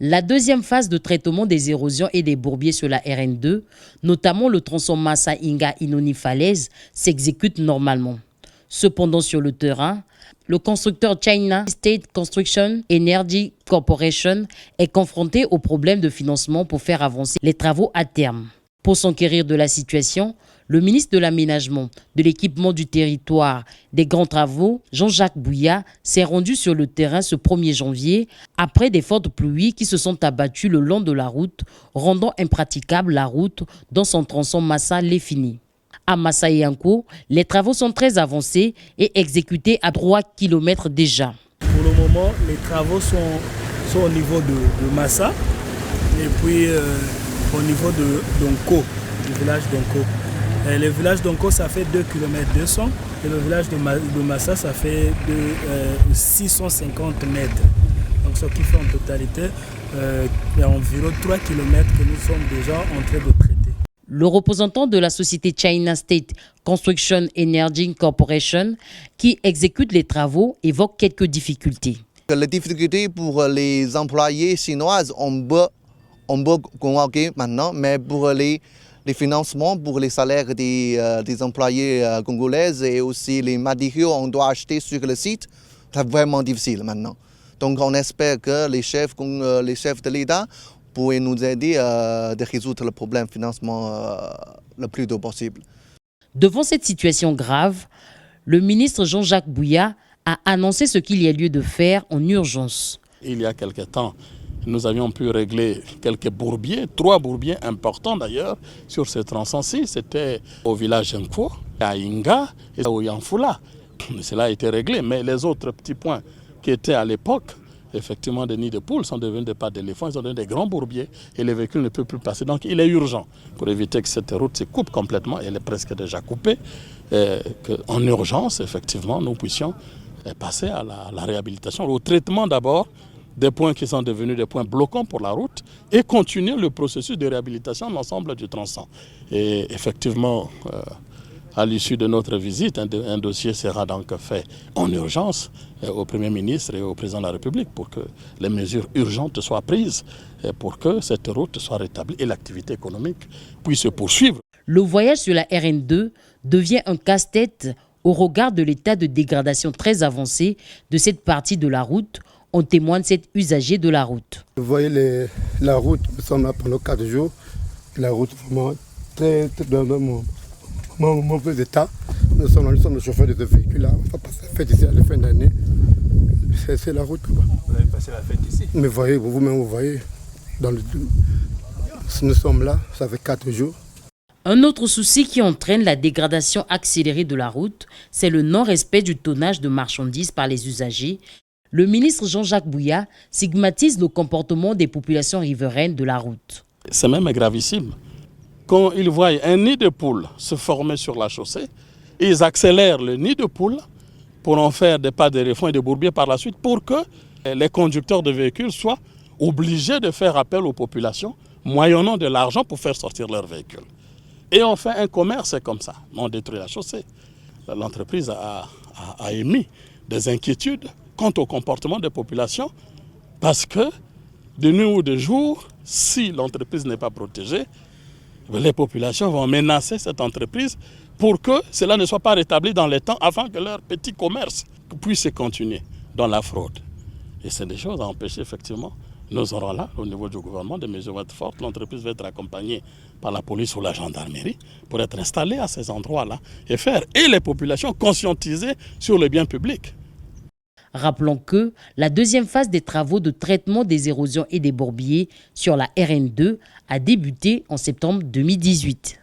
La deuxième phase de traitement des érosions et des bourbiers sur la RN2, notamment le tronçon Massa-Inga-Inoni-Falaise, s'exécute normalement. Cependant, sur le terrain, le constructeur China State Construction Energy Corporation est confronté au problème de financement pour faire avancer les travaux à terme. Pour s'enquérir de la situation, le ministre de l'Aménagement, de l'Équipement du Territoire, des Grands Travaux, Jean-Jacques Bouya, s'est rendu sur le terrain ce 1er janvier après des fortes pluies qui se sont abattues le long de la route, rendant impraticable la route dans son tronçon Massa-Léfini. À Massa-Yanko, les travaux sont très avancés et exécutés à 3 km déjà. Pour le moment, les travaux sont au niveau de Massa et puis au niveau de Donko, du village Donko. Le village Donko, ça fait 2 km 200 et le village de Massa, ça fait 650 mètres. Donc ce qui fait en totalité environ 3 km que nous sommes déjà en train de traiter. Le représentant de la société China State Construction Energy Corporation, qui exécute les travaux, évoque quelques difficultés. Les difficultés pour les employés chinois, on peut convoquer maintenant, mais pour les financements, pour les salaires des employés congolais et aussi les matériaux qu'on doit acheter sur le site, c'est vraiment difficile maintenant. Donc on espère que les chefs de l'État pourraient nous aider à résoudre le problème de financement le plus tôt possible. Devant cette situation grave, le ministre Jean-Jacques Bouya a annoncé ce qu'il y a lieu de faire en urgence. Il y a quelque temps, nous avions pu régler quelques bourbiers, 3 bourbiers importants d'ailleurs, sur ce tronçon-ci. C'était au village Nko, à Inga et au Yanfula. Cela a été réglé, mais les autres petits points qui étaient à l'époque, effectivement des nids de poules, sont devenus des pas d'éléphants, ils sont devenus des grands bourbiers et les véhicules ne peuvent plus passer. Donc il est urgent pour éviter que cette route se coupe complètement, elle est presque déjà coupée, qu'en urgence, effectivement, nous puissions passer à la réhabilitation, au traitement d'abord des points qui sont devenus des points bloquants pour la route et continuer le processus de réhabilitation de l'ensemble du tronçon. Et effectivement, à l'issue de notre visite, un dossier sera donc fait en urgence au Premier ministre et au Président de la République pour que les mesures urgentes soient prises pour que cette route soit rétablie et l'activité économique puisse se poursuivre. Le voyage sur la RN2 devient un casse-tête au regard de l'état de dégradation très avancé de cette partie de la route. En témoigne cet usager de la route. Vous voyez la route, nous sommes là pendant 4 jours. La route vraiment très dans mon mauvais état. Nous sommes le chauffeur de ce véhicule-là. On va passer la fête ici à la fin d'année. C'est la route. Vous allez passer la fête ici? Mais voyez, vous-même, vous voyez, nous sommes là, ça fait 4 jours. Un autre souci qui entraîne la dégradation accélérée de la route, c'est le non-respect du tonnage de marchandises par les usagers. Le ministre Jean-Jacques Bouya stigmatise le comportement des populations riveraines de la route. C'est même gravissime. Quand ils voient un nid de poule se former sur la chaussée, ils accélèrent le nid de poule pour en faire des pas d'éléphants et des bourbiers par la suite pour que les conducteurs de véhicules soient obligés de faire appel aux populations, moyennant de l'argent pour faire sortir leurs véhicules. Et on fait un commerce comme ça, on détruit la chaussée. L'entreprise a émis des inquiétudes quant au comportement des populations parce que de nuit ou de jour, si l'entreprise n'est pas protégée, les populations vont menacer cette entreprise pour que cela ne soit pas rétabli dans les temps afin que leur petit commerce puisse continuer dans la fraude. Et c'est des choses à empêcher effectivement. Nous aurons là, au niveau du gouvernement, des mesures fortes. L'entreprise va être accompagnée par la police ou la gendarmerie pour être installée à ces endroits-là et les populations conscientisées sur le bien public. Rappelons que la deuxième phase des travaux de traitement des érosions et des bourbiers sur la RN2 a débuté en septembre 2018.